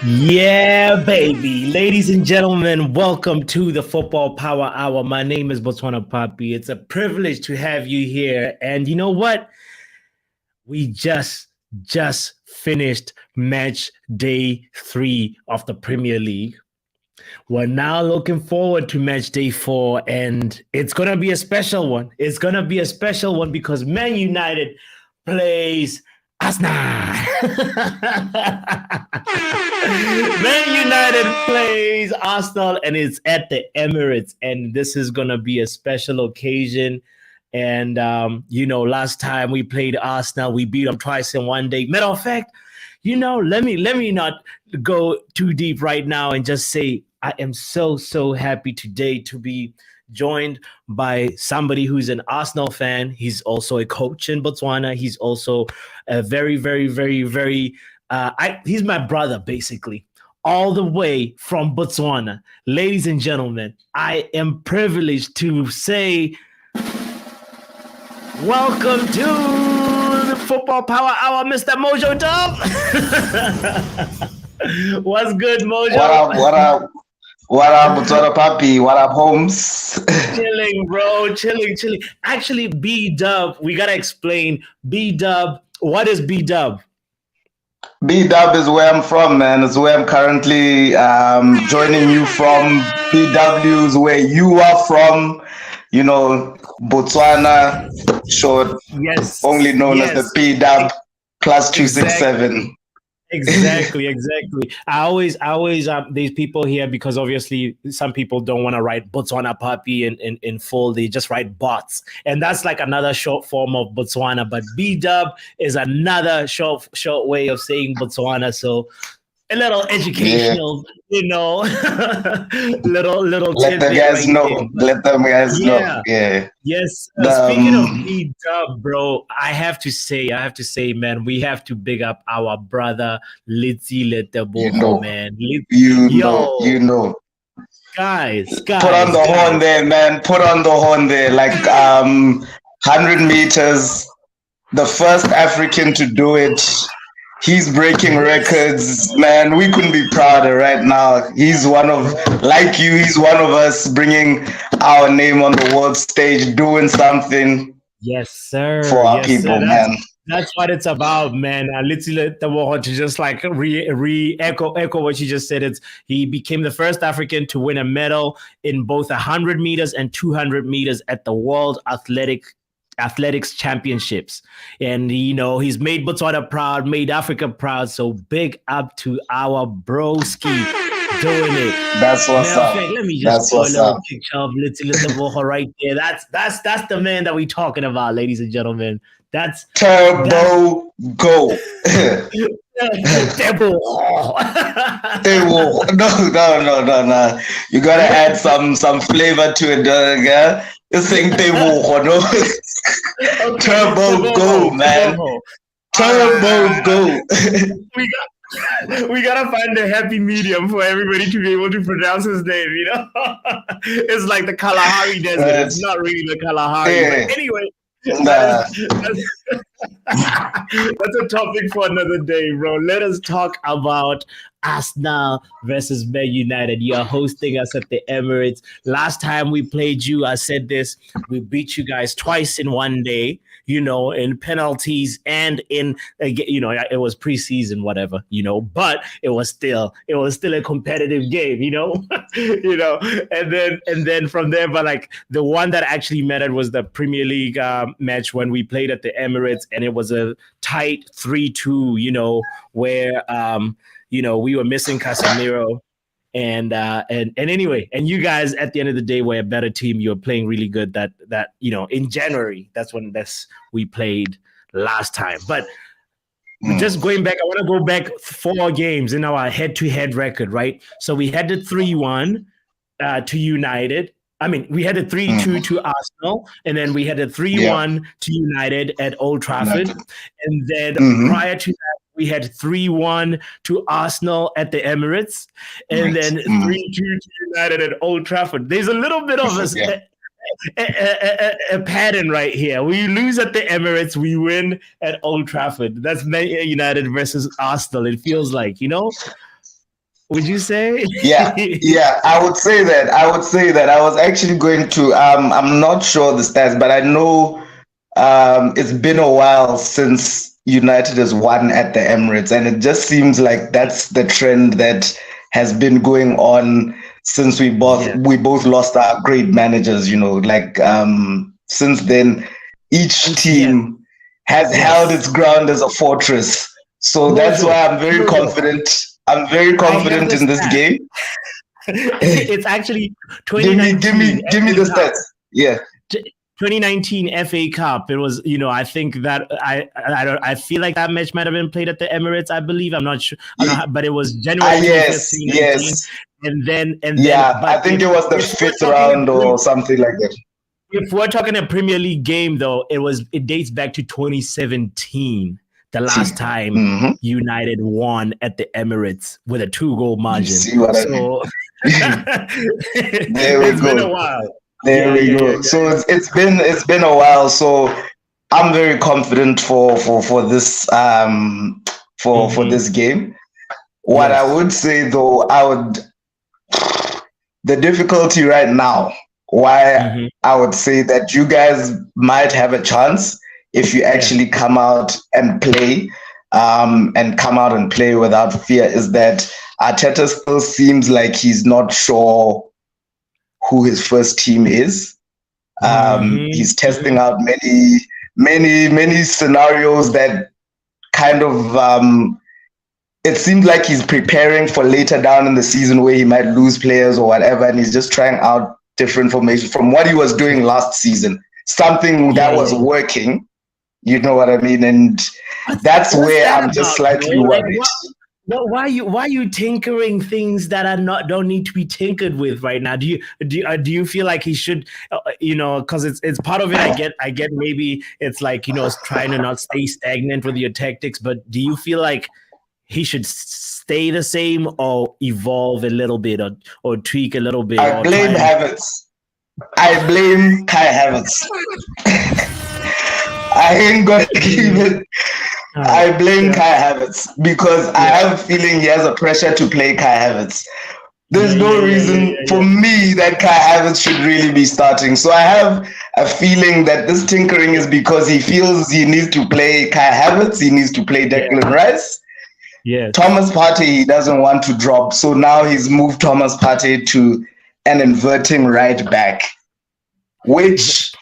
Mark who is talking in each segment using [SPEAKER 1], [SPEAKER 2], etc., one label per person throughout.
[SPEAKER 1] Yeah, baby. Ladies and gentlemen, welcome to the Football Power Hour. My name is Botswanapapi. It's a privilege to have you here. And you know what? We just finished match day 3 of the Premier League. We're now looking forward to match day 4, and it's going to be a special one. It's going to be a special one because Man United plays Arsenal. Man United plays Arsenal, and it's at the Emirates, and this is going to be a special occasion. And, last time we played Arsenal, we beat them twice in one day. Matter of fact, let me not go too deep right now and just say I am so happy today to be joined by somebody who's an Arsenal fan. He's also a coach in Botswana. He's also a very he's my brother, basically, all the way from Botswana. Ladies and gentlemen, I am privileged to say welcome to the Football Power Hour, Mr. Mojo Dub. What's good, Mojo?
[SPEAKER 2] What up, botswanapapi? What up, Holmes?
[SPEAKER 1] Chilling, bro. Chilling. Actually, B-Dub, we got to explain. B-Dub, what is B-Dub?
[SPEAKER 2] B-Dub is where I'm from, man. It's where I'm currently joining you from. BW is where you are from. Botswana, short, only known as the B-Dub plus 267.
[SPEAKER 1] Exactly. I always these people here, because obviously some people don't want to write Botswanapapi in full. They just write bots, and that's like another short form of Botswana. But B-Dub is another short way of saying Botswana. So a little educational, little.
[SPEAKER 2] Let the guys know. Let them guys know. Yeah.
[SPEAKER 1] Yes. Speaking of B-Dub, bro, I have to say, man, we have to big up our brother Litsi Leteboho, man.
[SPEAKER 2] You know.
[SPEAKER 1] Guys.
[SPEAKER 2] Put on the horn there, man. Put on the horn there. Like 100 meters, the first African to do it. He's breaking records, man. We couldn't be prouder right now. He's one of us, bringing our name on the world stage, doing something.
[SPEAKER 1] Yes, sir.
[SPEAKER 2] For our people, man.
[SPEAKER 1] That's what it's about, man. Literally, to just like echo what you just said. He became the first African to win a medal in both 100 meters and 200 meters at the World Athletics Championships, and he's made Botswana proud, made Africa proud. So big up to our broski doing it.
[SPEAKER 2] That's what's up.
[SPEAKER 1] Let me just pull a little picture of little right there. That's the man that we talking about, ladies and gentlemen. That's
[SPEAKER 2] Turbo Go.
[SPEAKER 1] Turbo.
[SPEAKER 2] No. You gotta add some flavor to it, girl. This thing no. Turbo Go, man. Turbo Go.
[SPEAKER 1] We gotta find a happy medium for everybody to be able to pronounce his name. It's like the Kalahari Desert. It's not really the Kalahari, but anyway. That's a topic for another day, bro. Let us talk about Arsenal versus Man United. You're hosting us at the Emirates. Last time we played you, I said this, we beat you guys twice in one day, in penalties and in, it was preseason, whatever, but it was still a competitive game, and then from there, but like the one that actually mattered was the Premier League match when we played at the Emirates, and it was a tight 3-2, where, we were missing Casemiro, and anyway, and you guys at the end of the day were a better team. You were playing really good. That in January, that's when we played last time. But just going back, I want to go back 4 games in our head-to-head record, right? So we had the 3-1 to United. I mean, we had a 3-2 to Arsenal, and then we had a 3-1 to United at Old Trafford, and then prior to that, we had 3-1 to Arsenal at the Emirates, and then 3-2 to United at Old Trafford. There's a little bit of a pattern right here. We lose at the Emirates, we win at Old Trafford. That's Man United versus Arsenal. It feels like, Would you say?
[SPEAKER 2] Yeah, I would say that. I was actually going to. I'm not sure the stats, but I know it's been a while since United has won at the Emirates, and it just seems like that's the trend that has been going on since we both lost our great managers. Like since then, each team has held its ground as a fortress. So that's why I'm very confident. I'm very confident in this game.
[SPEAKER 1] It's actually 2019.
[SPEAKER 2] Give me the stats. Yeah.
[SPEAKER 1] 2019 FA Cup. It was, I think that I feel like that match might have been played at the Emirates. I believe. I'm not sure, but it was January 25th, 2019.
[SPEAKER 2] Yes.
[SPEAKER 1] And then,
[SPEAKER 2] I think it was the fifth round or something like that.
[SPEAKER 1] If we're talking a Premier League game, though, it dates back to 2017. The last time United won at the Emirates with a 2-goal margin.
[SPEAKER 2] See what I mean?
[SPEAKER 1] It's been a while.
[SPEAKER 2] There we go. So it's been a while. So I'm very confident for this for this game. What I would say though, the difficulty right now, why I would say that you guys might have a chance if you actually come out and play, and come out and play without fear, is that Arteta still seems like he's not sure who his first team is. He's testing out many scenarios that kind of it seems like he's preparing for later down in the season where he might lose players or whatever, and he's just trying out different formations from what he was doing last season, something that was working. You know what I mean? And that's where I'm just slightly worried.
[SPEAKER 1] Why are you tinkering things that don't need to be tinkered with right now? Do you feel like he should, because it's part of it. I get maybe it's like, it's trying to not stay stagnant with your tactics, but do you feel like he should stay the same or evolve a little bit or tweak a little bit?
[SPEAKER 2] I blame Havertz. I blame Kai Havertz. I ain't gonna give it. I blame Kai Havertz because I have a feeling he has a pressure to play Kai Havertz. There's no reason for me that Kai Havertz should really be starting. So I have a feeling that this tinkering is because he feels he needs to play Kai Havertz, he needs to play Declan Rice.
[SPEAKER 1] Yeah.
[SPEAKER 2] Thomas Partey he doesn't want to drop. So now he's moved Thomas Partey to an inverting right back, which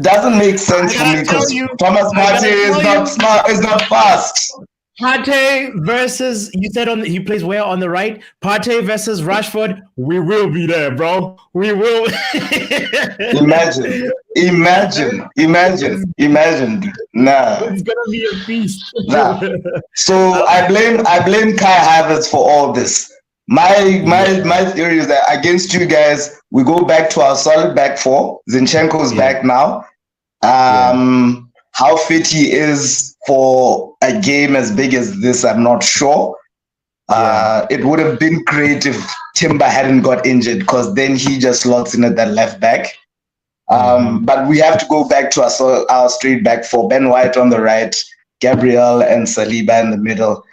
[SPEAKER 2] doesn't make sense for me because Thomas Partey is not fast.
[SPEAKER 1] Partey versus, you said he plays where on the right? Partey versus Rashford, we will be there, bro. We will.
[SPEAKER 2] Imagine. Nah.
[SPEAKER 1] It's gonna be a feast.
[SPEAKER 2] Nah. So I blame Kai Havertz for all this. My theory is that against you guys, we go back to our solid back four. Zinchenko's back now. How fit he is for a game as big as this, I'm not sure. It would have been great if Timber hadn't got injured, because then he just slots in at that left back. But we have to go back to our straight back four. Ben White on the right, Gabriel and Saliba in the middle,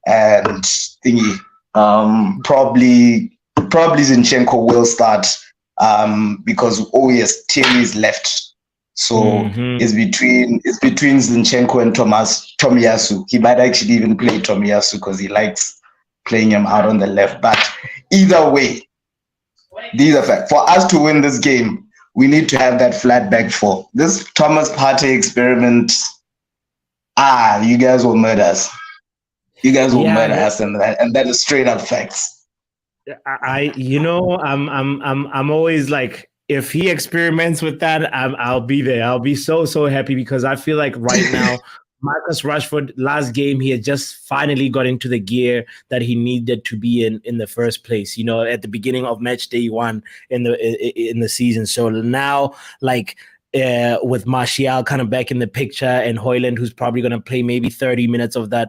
[SPEAKER 2] and thingy. Probably Zinchenko will start because Thierry is left. So it's between Zinchenko and Tomiyasu. He might actually even play Tomiyasu because he likes playing him out on the left. But either way, these are facts. For us to win this game, we need to have that flat back four. This Thomas Partey experiment, you guys will murder us. You guys will murder us, and that is straight up facts.
[SPEAKER 1] I'm always like, if he experiments with that, I'll be there. I'll be so happy, because I feel like right now, Marcus Rashford, last game, he had just finally got into the gear that he needed to be in the first place. At the beginning of match day 1 in the season. So now, like, with Martial kind of back in the picture, and Haaland, who's probably going to play maybe 30 minutes of the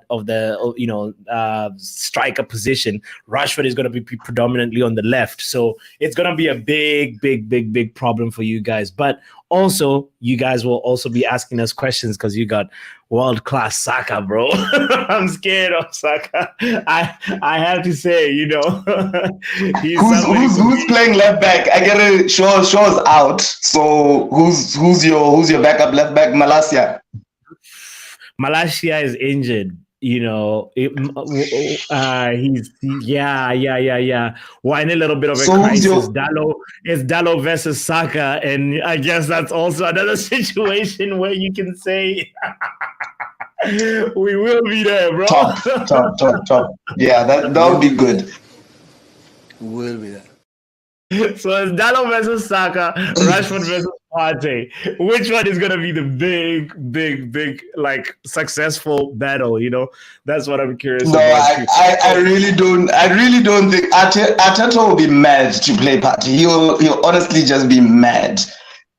[SPEAKER 1] striker position, Rashford is going to be predominantly on the left. So it's going to be a big problem for you guys. But also, you guys will also be asking us questions because you got world-class Saka, bro. I'm scared of Saka. I have to say, he's
[SPEAKER 2] who's playing left back? I get it. Shaw's out. So who's your backup left back?
[SPEAKER 1] Malasia is injured. He's We're in a little bit of a crisis. Dallo versus Saka, and I guess that's also another situation where you can say we will be there, bro.
[SPEAKER 2] Top. Yeah, that would be good.
[SPEAKER 3] We will be there.
[SPEAKER 1] So it's Dallo versus Saka, Rashford versus Partey. Which one is gonna be the big like successful battle? That's what I'm curious about.
[SPEAKER 2] I really don't think Arteta will be mad to play Partey. He'll honestly just be mad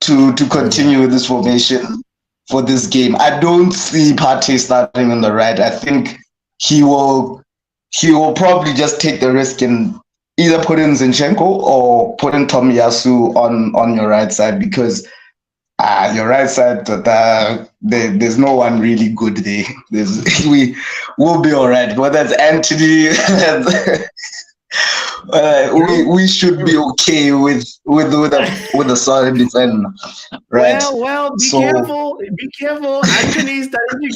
[SPEAKER 2] to continue with this formation for this game. I don't see Partey starting on the right. I think he will probably just take the risk and either put in Zinchenko or put in Tomiyasu on your right side, because your right side, there's no one really good there. We will be all right. Whether it's Antony, we should be okay with a solid defender, right?
[SPEAKER 1] Well, be careful. Antony's starting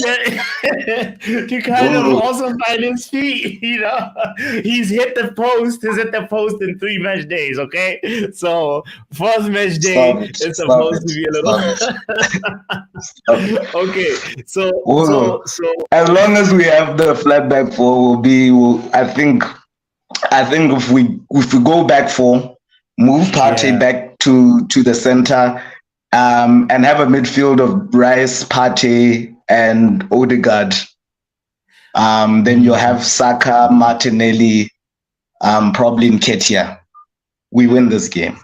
[SPEAKER 1] to kind of also find his feet. He's hit the post. He's hit the post in 3 match days. Okay, so first match day it's supposed to be a little. Okay, so
[SPEAKER 2] as long as we have the flat back four, I think if we go back 4, move Partey back to the center, and have a midfield of Rice, Partey, and Odegaard, then you'll have Saka, Martinelli, probably Nketiah. We win this game.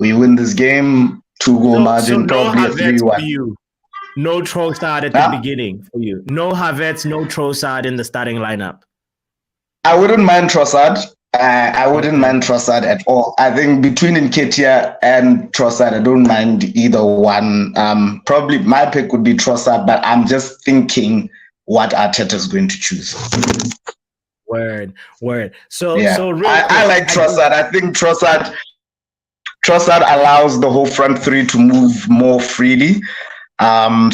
[SPEAKER 2] 2-goal margin, probably a 3-1.
[SPEAKER 1] No Trossard at the beginning for you. No Havertz, no Trossard in the starting lineup.
[SPEAKER 2] I wouldn't mind Trossard. I wouldn't mind Trossard at all. I think between Nketiah and Trossard, I don't mind either one. Probably my pick would be Trossard, but I'm just thinking what Arteta is going to choose.
[SPEAKER 1] Word. So really
[SPEAKER 2] I like Trossard. I think Trossard allows the whole front three to move more freely. And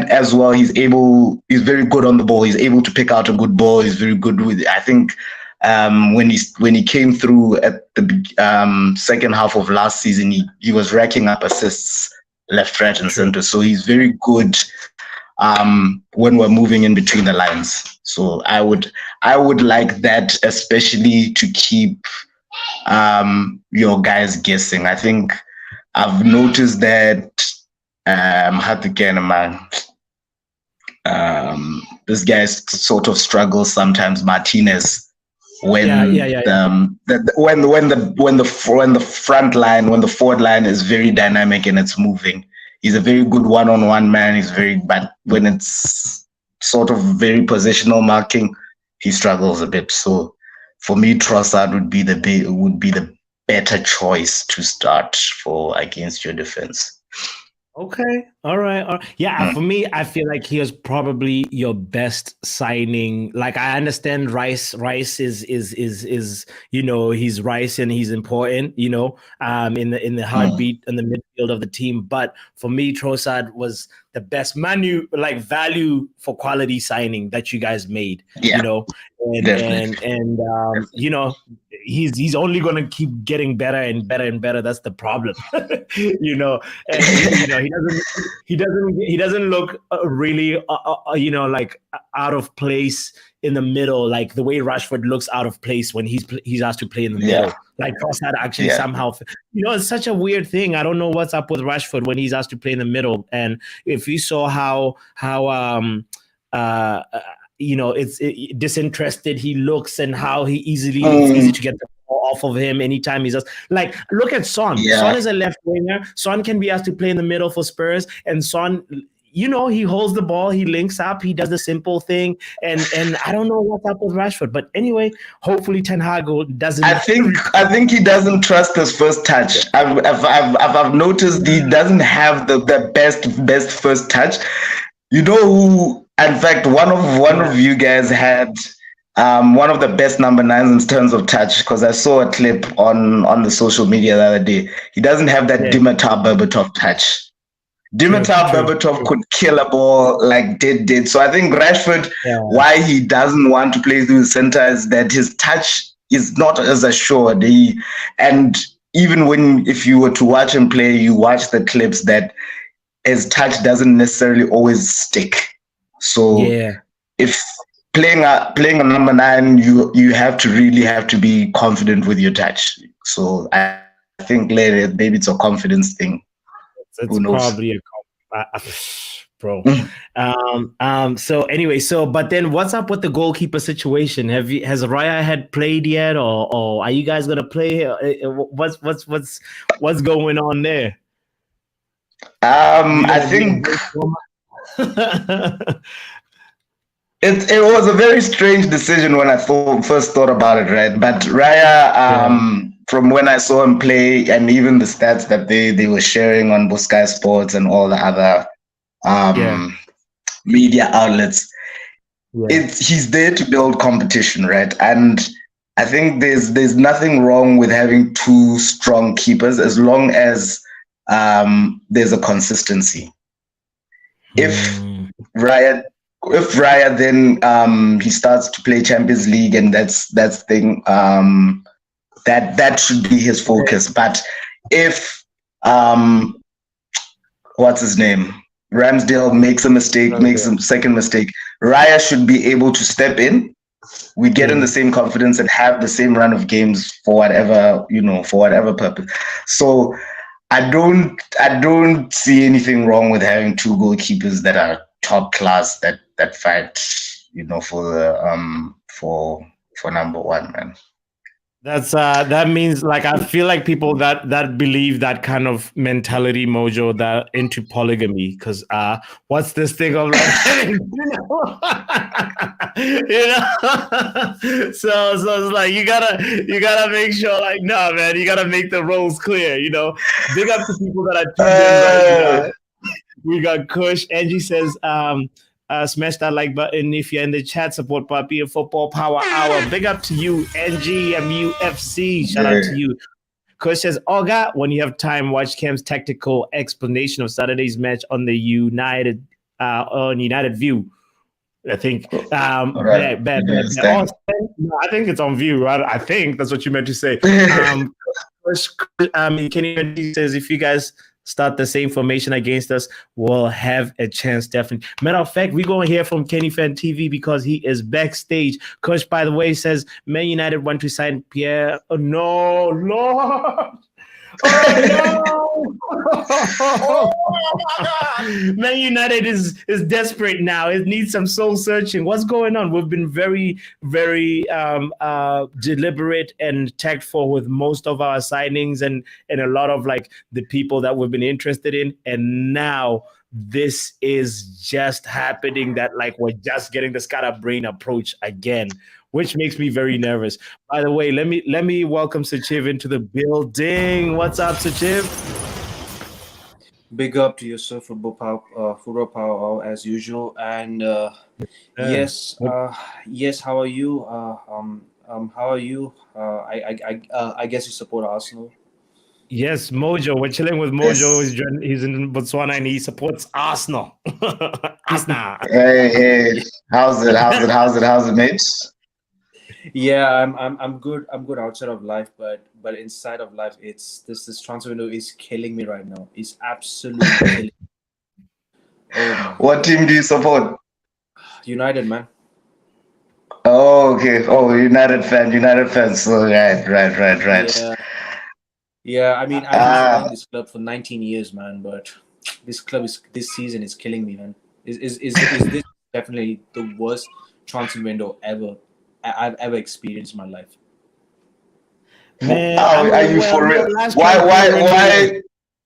[SPEAKER 2] as well, he's very good on the ball. He's able to pick out a good ball. He's very good with it. I think when he came through at the second half of last season, he was racking up assists left, right, and center. So he's very good when we're moving in between the lines. So I would like that, especially to keep your guys guessing. I think I've noticed that. This guy sort of struggles sometimes, Martinez, when the forward line is very dynamic and it's moving. He's a very good one-on-one man. But when it's sort of very positional marking, he struggles a bit. So for me, Trossard would be the better choice to start against your defense.
[SPEAKER 1] Okay. All right. Yeah, for me, I feel like he was probably your best signing. Like, I understand Rice is he's Rice and he's important, in the heartbeat and the midfield of the team. But for me, Trossard was the best value for quality signing that you guys made. He's only going to keep getting better and better and better. That's the problem. He doesn't look really like out of place in the middle, like the way Rashford looks out of place when he's asked to play in the middle. Like Trossard actually somehow, it's such a weird thing. I don't know what's up with Rashford when he's asked to play in the middle. And if you saw how it's disinterested he looks and how it's easy to get the ball off of him anytime he's just like, look at Son. Son is a left winger. Son can be asked to play in the middle for Spurs, and Son, he holds the ball, he links up, he does the simple thing, and I don't know what's up with Rashford. But anyway, hopefully Ten Hag doesn't.
[SPEAKER 2] I think he doesn't trust his first touch. I've noticed he doesn't have the best first touch. You know who? In fact, one of you guys had one of the best number nines in terms of touch, because I saw a clip on the social media the other day. He doesn't have that Dimitar Berbatov touch. Dimitar Berbatov could kill a ball like did. So I think Rashford, why he doesn't want to play through the center is that his touch is not as assured. And even if you were to watch him play, you watch the clips that his touch doesn't necessarily always stick. So if playing a number 9, you have to be confident with your touch. So I think later maybe it's a confidence thing.
[SPEAKER 1] It's probably bro. So anyway, but then what's up with the goalkeeper situation? Has Raya had played yet, or are you guys gonna play? What's going on there?
[SPEAKER 2] I think it was a very strange decision when I first thought about it, right? But Raya, from when I saw him play, and even the stats that they were sharing on Sky Sports and all the other media outlets, he's there to build competition, right? And I think there's nothing wrong with having 2 strong keepers as long as there's a consistency. If Raya then he starts to play Champions League, and that's thing, that should be his focus. But if what's his name, Ramsdale makes a second mistake, Raya should be able to step in. We get in the same confidence and have the same run of games for whatever purpose. So I don't see anything wrong with having 2 goalkeepers that are top class that fight, for the for number 1, man.
[SPEAKER 1] That means, like, I feel like people that believe that kind of mentality, Mojo, that into polygamy, because what's this thing of like so it's like you gotta make sure, like, no, man, you gotta make the roles clear, big up to people that are tuned in right now. We got Kush. Angie says smash that like button if you're in the chat. Support Papi and Football Power Hour. Big up to you, NG MUFC. Shout out to you. Kush says, Olga, when you have time, watch Cam's tactical explanation of Saturday's match on the United View. I think. Right. No, I think it's on View. I think that's what you meant to say. Kenny says, if you guys start the same formation against us, we'll have a chance, definitely. Matter of fact, we're going to hear from Kenny Fan TV because he is backstage. Coach, by the way, says Man United want to sign Pierre. Oh, no, Lord. Oh, no. Man United is desperate now. It needs some soul searching. What's going on? We've been very, very deliberate and tactful with most of our signings and a lot of like the people that we've been interested in. And now this is just happening, that like we're just getting the scatterbrain approach again, which makes me very nervous. By the way, let me welcome Sachiv into the building. What's up, Sachiv?
[SPEAKER 4] Big up to yourself, Football Power as usual. And yes, how are you? How are you? I guess you support Arsenal.
[SPEAKER 1] Yes, Mojo. We're chilling with Mojo. Yes. He's in Botswana and he supports Arsenal. Arsenal.
[SPEAKER 2] Hey, how's it, mates?
[SPEAKER 4] Yeah, I'm good. I'm good outside of life, but inside of life, it's this transfer window is killing me right now. It's absolutely killing me. Oh,
[SPEAKER 2] what team do you support?
[SPEAKER 4] United, man.
[SPEAKER 2] Oh, okay. Oh, United fan. So right.
[SPEAKER 4] Yeah. I mean, I've been supporting this club for 19 years, man. But this season is killing me, man. Is this definitely the worst transfer window I've ever experienced in my life?
[SPEAKER 1] Man,
[SPEAKER 2] are you for real? Why?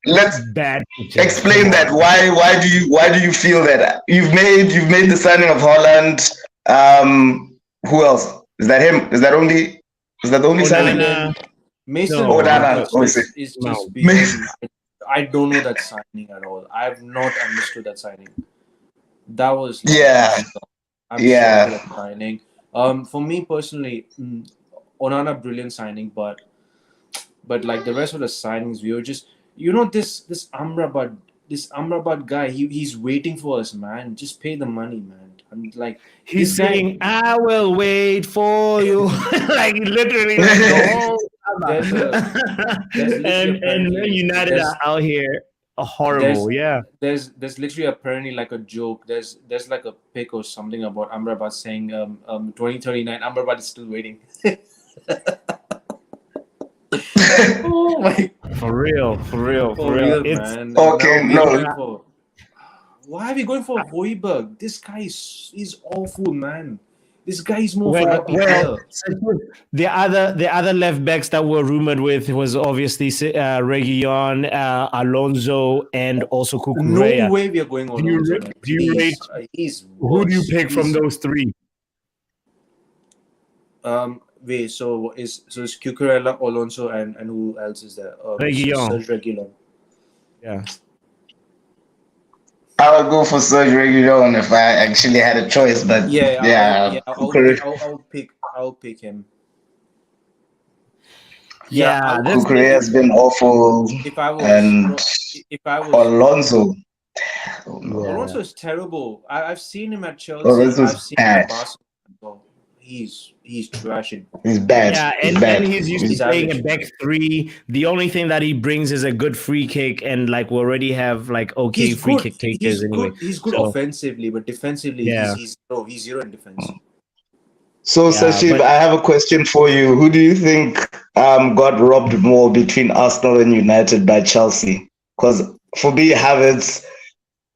[SPEAKER 2] let's
[SPEAKER 1] Bad picture.
[SPEAKER 2] explain that. Why do you feel that you've made the signing of Haaland? Who else? Is that him? Is that the only signing?
[SPEAKER 1] Onana.
[SPEAKER 4] Mason
[SPEAKER 1] No,
[SPEAKER 2] Onana.
[SPEAKER 4] is
[SPEAKER 1] no.
[SPEAKER 4] just beyond. I don't know that signing at all. I have not understood that signing. That was like,
[SPEAKER 2] Yeah.
[SPEAKER 4] I'm
[SPEAKER 2] Yeah.
[SPEAKER 4] shocked at that signing. For me personally, Onana brilliant signing, but like the rest of the signings, we were just this Amrabat guy. He's waiting for us, man. Just pay the money, man. I'm like
[SPEAKER 1] He's
[SPEAKER 4] this guy.
[SPEAKER 1] saying, "I will wait for you," like literally, like the whole.
[SPEAKER 4] There's literally
[SPEAKER 1] and Man United are out here horrible. Yeah,
[SPEAKER 4] there's literally apparently like a joke. There's like a pic or something about Amrabat saying 2039 Amrabat is still waiting. Oh my!
[SPEAKER 1] for real. It's
[SPEAKER 4] Man.
[SPEAKER 2] Okay,
[SPEAKER 4] Why are we going for Hoiberg? This guy is awful, man. This guy is more
[SPEAKER 1] well,
[SPEAKER 4] of a happy player.
[SPEAKER 1] the other left backs that were rumored with was obviously Reguilon, Alonso, and also Cucurella.
[SPEAKER 4] No way we are going on.
[SPEAKER 1] Do you rate? Who do you pick from those three?
[SPEAKER 4] Wait. So is Cucurella, Alonso, and who else is there?
[SPEAKER 1] Reguilon.
[SPEAKER 4] Serge Reguilon.
[SPEAKER 1] Yeah.
[SPEAKER 2] I would go for Serge Reguilon if I actually had a choice, but
[SPEAKER 4] I'll pick him.
[SPEAKER 1] Yeah,
[SPEAKER 2] Cucurella has been awful,
[SPEAKER 4] If I was
[SPEAKER 2] Alonso.
[SPEAKER 4] Alonso is terrible. I've seen him at Chelsea.
[SPEAKER 2] Alonso's
[SPEAKER 4] I've seen him at Barcelona. He's trashing.
[SPEAKER 2] He's bad.
[SPEAKER 1] Yeah, and he's used to playing a back three. The only thing that he brings is a good free kick, and like we already have like free kick takers anyway.
[SPEAKER 4] He's good offensively, but defensively, he's zero in defense.
[SPEAKER 2] So Sashib, I have a question for you. Who do you think got robbed more between Arsenal and United by Chelsea? Because for me, Havertz,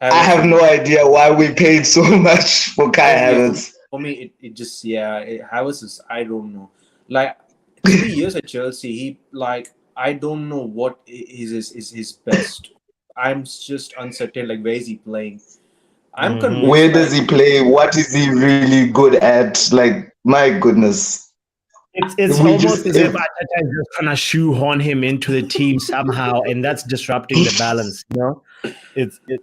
[SPEAKER 2] I have no idea why we paid so much for Kai Havertz.
[SPEAKER 4] For me, it just Havertz is, I don't know. Like 3 years at Chelsea, he I don't know what is his best. I'm just uncertain. Like where is he playing? I'm convinced.
[SPEAKER 2] Where does he play? What is he really good at? Like my goodness.
[SPEAKER 1] It's almost as if Arteta is just trying to shoehorn him into the team somehow, and that's disrupting the balance. You know, it's a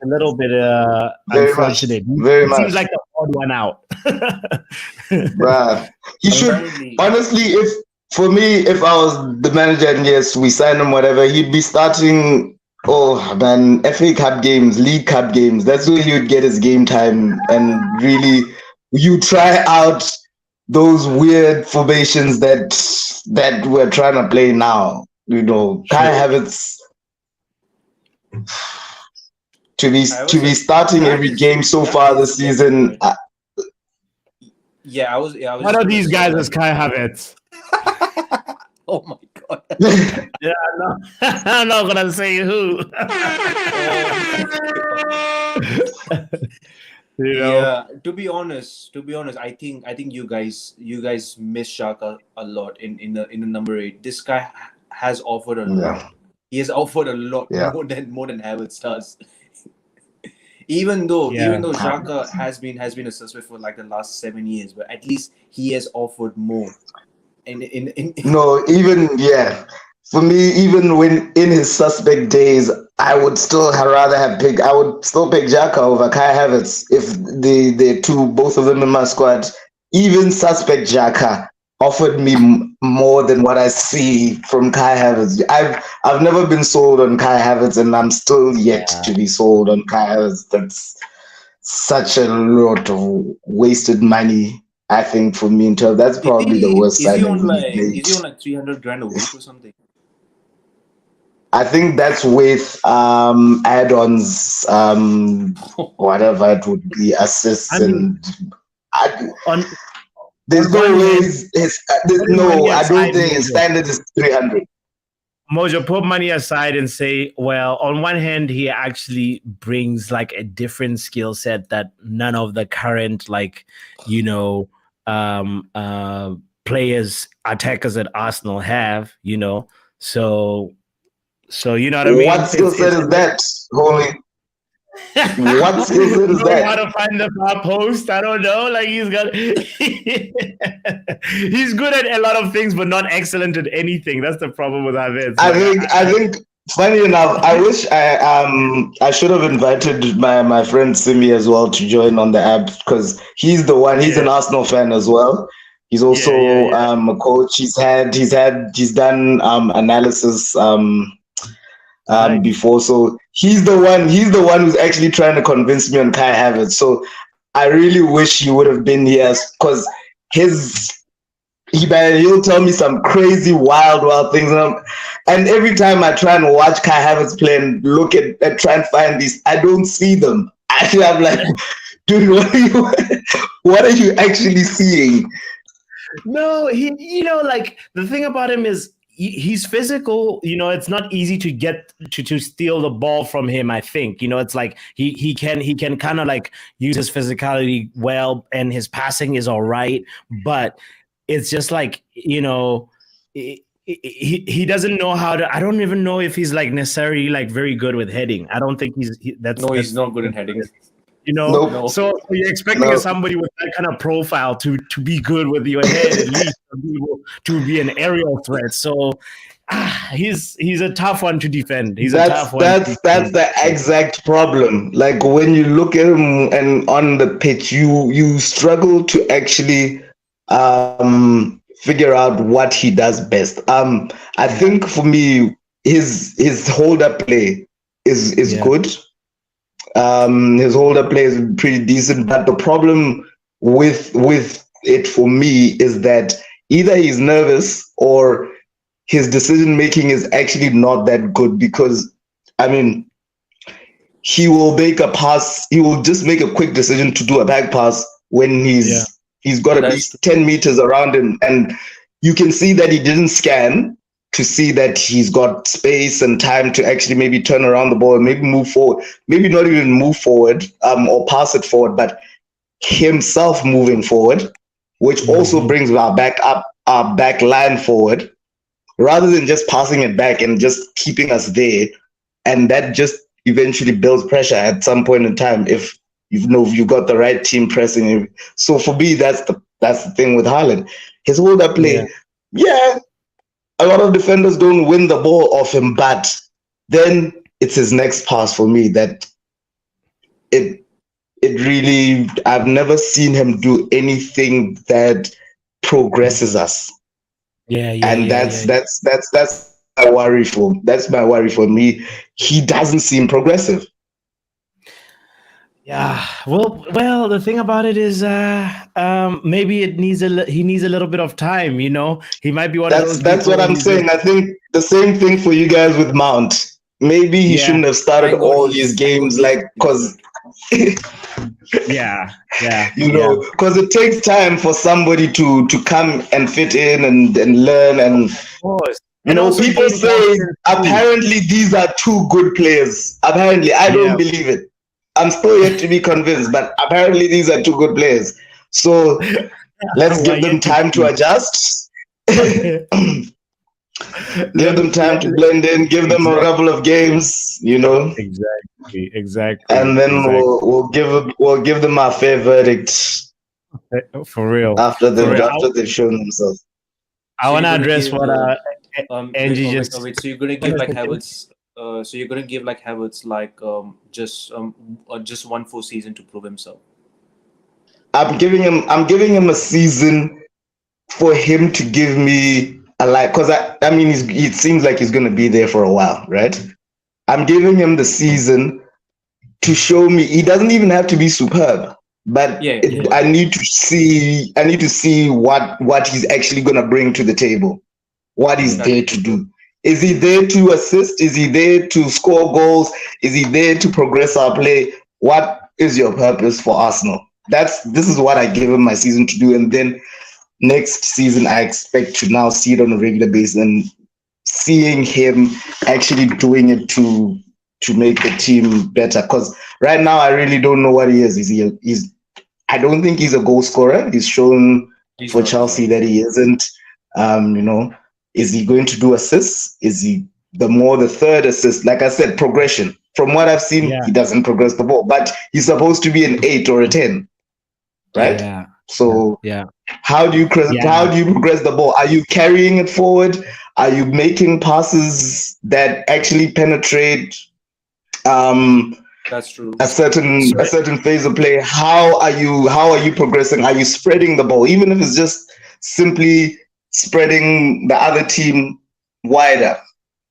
[SPEAKER 1] little bit unfortunate.
[SPEAKER 2] Very much.
[SPEAKER 1] Seems like the odd one out.
[SPEAKER 2] Right. He should honestly. If I was the manager and yes, we signed him, whatever, he'd be starting. Oh man, FA Cup games, League Cup games. That's where he would get his game time, and really, you try out those weird formations that we're trying to play now. You know, Kai Havertz to be starting every game so far this season.
[SPEAKER 4] I was.
[SPEAKER 1] One of these guys is Kai Havertz.
[SPEAKER 4] Oh my god!
[SPEAKER 1] Yeah, no, I'm not gonna say who. You know?
[SPEAKER 4] Yeah, to be honest, I think you guys miss Xhaka a lot in the number 8. This guy has offered a lot. He has offered a lot more than Havertz does. even though Xhaka has been a suspect for like the last 7 years, but at least he has offered more.
[SPEAKER 2] For me, even when in his suspect days, I would still pick Xhaka over Kai Havertz if both of them in my squad. Even suspect Xhaka offered me more than what I see from Kai Havertz. I've never been sold on Kai Havertz, and I'm still yet to be sold on Kai Havertz. That's such a lot of wasted money. I think for me, that's probably the worst signing.
[SPEAKER 4] Is he on like 300 grand a week or something?
[SPEAKER 2] I think that's with add-ons, whatever it would be, assists there's no ways. I don't think his standard is 300.
[SPEAKER 1] Mojo, put money aside and say, well, on one hand, he actually brings like a different skill set that none of the current, players, attackers at Arsenal have, So So you know what I mean?
[SPEAKER 2] What skill set is that, homie? What skill set is
[SPEAKER 1] Knowing how
[SPEAKER 2] that?
[SPEAKER 1] to find the far post. I don't know. Like he's got, he's good at a lot of things, but not excellent at anything. That's the problem with Havertz.
[SPEAKER 2] I think. Funny enough, I wish I should have invited my friend Simi as well to join on the app because he's the one. He's an Arsenal fan as well. He's also a coach. He's done analysis
[SPEAKER 1] Nice.
[SPEAKER 2] before. So he's the one who's actually trying to convince me on Kai Havertz. So I really wish he would have been here because he'll tell me some crazy wild things, and every time I try and watch Kai Havertz play and look at try and find these, I don't see them. Actually, I'm like, dude, what are you actually seeing?
[SPEAKER 1] No, like the thing about him is he's physical. It's not easy to get to steal the ball from him. I think it's like he can kind of like use his physicality well, and his passing is all right, but it's just like he doesn't know how to. I don't even know if he's like necessarily like very good with heading. I don't think he's
[SPEAKER 4] not good in heading.
[SPEAKER 2] Nope.
[SPEAKER 1] So you're expecting somebody with that kind of profile to be good with your head, at least to be an aerial threat. So he's a tough one to defend.
[SPEAKER 2] That's the exact problem. Like when you look at him and on the pitch, you struggle to actually figure out what he does best. I think for me, his hold-up play is good. His hold-up play is pretty decent, but the problem with it for me is that either he's nervous or his decision making is actually not that good, because I mean, he will make a pass, he will just make a quick decision to do a back pass when he's got at least 10 meters around him, and you can see that he didn't scan to see that he's got space and time to actually maybe turn around the ball, maybe move forward, maybe not even move forward or pass it forward, but himself moving forward, which also brings our back line forward, rather than just passing it back and just keeping us there. And that just eventually builds pressure at some point in time if you've got the right team pressing. So for me, that's the thing with Haaland. His hold-up play, a lot of defenders don't win the ball off him, but then it's his next pass for me that it really, I've never seen him do anything that progresses us. That's my worry for. That's my worry for me. He doesn't seem progressive.
[SPEAKER 1] Yeah. Well. The thing about it is, maybe he needs a little bit of time. He might be one of those.
[SPEAKER 2] That's what I'm saying. I think the same thing for you guys with Mount. Maybe he shouldn't have started all these games, because. Because it takes time for somebody to come and fit in and learn, and people say apparently these are two good players. Apparently, I don't believe it. I'm still yet to be convinced, but apparently these are two good players. So let's give them time to adjust. Give them time to blend in. Give them a couple of games,
[SPEAKER 1] Exactly.
[SPEAKER 2] And then we'll give them our fair verdict.
[SPEAKER 1] For real.
[SPEAKER 2] After they've shown themselves.
[SPEAKER 1] I want to address what Angie just.
[SPEAKER 4] So you're gonna give like Havertz. So you're gonna give like Havertz just one full season to prove himself.
[SPEAKER 2] I'm giving him a season for him to give me a because I mean it seems like he's gonna be there for a while, right? I'm giving him the season to show me he doesn't even have to be superb, but I need to see what he's actually gonna bring to the table, what he's there to do. Is he there to assist? Is he there to score goals? Is he there to progress our play? What is your purpose for Arsenal? This is what I give him my season to do. And then next season, I expect to now see it on a regular basis and seeing him actually doing it to make the team better. Because right now, I really don't know what he is. I don't think he's a goal scorer. He's shown for Chelsea that he isn't. Is he going to do assists? Is he the more the third assist. Like I said, progression. From what I've seen, he doesn't progress the ball, but he's supposed to be an 8 or a 10, right?
[SPEAKER 1] Yeah.
[SPEAKER 2] So
[SPEAKER 1] Yeah.
[SPEAKER 2] how do you progress the ball? Are you carrying it forward? Are you making passes that actually penetrate
[SPEAKER 4] That's true.
[SPEAKER 2] a certain phase of play? How are you progressing? Are you spreading the ball, even if it's just simply spreading the other team wider?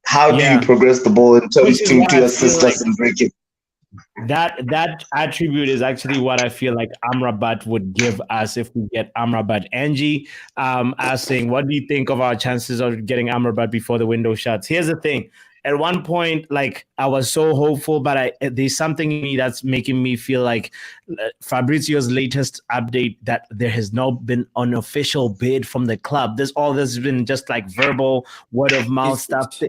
[SPEAKER 2] How do you progress the ball in terms to assist us in breaking?
[SPEAKER 1] That attribute is actually what I feel like Amrabat would give us if we get Amrabat. Angie asking, what do you think of our chances of getting Amrabat before the window shuts? Here's the thing. At one point, like, I was so hopeful, but there's something in me that's making me feel like Fabrizio's latest update that there has not been an official bid from the club. This has been just like verbal, word of mouth stuff.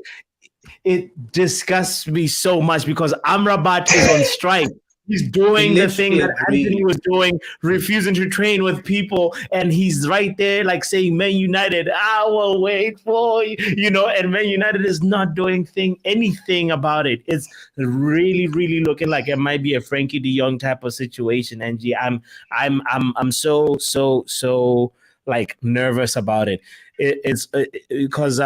[SPEAKER 1] It disgusts me so much because Amrabat is on strike. He's doing the thing that Antony was doing, refusing to train with people, and he's right there like saying, Man United, I will wait for you, and Man United is not doing anything about it. It's really, really looking like it might be a Frankie de Jong type of situation, Angie. I'm so like nervous about it. It's because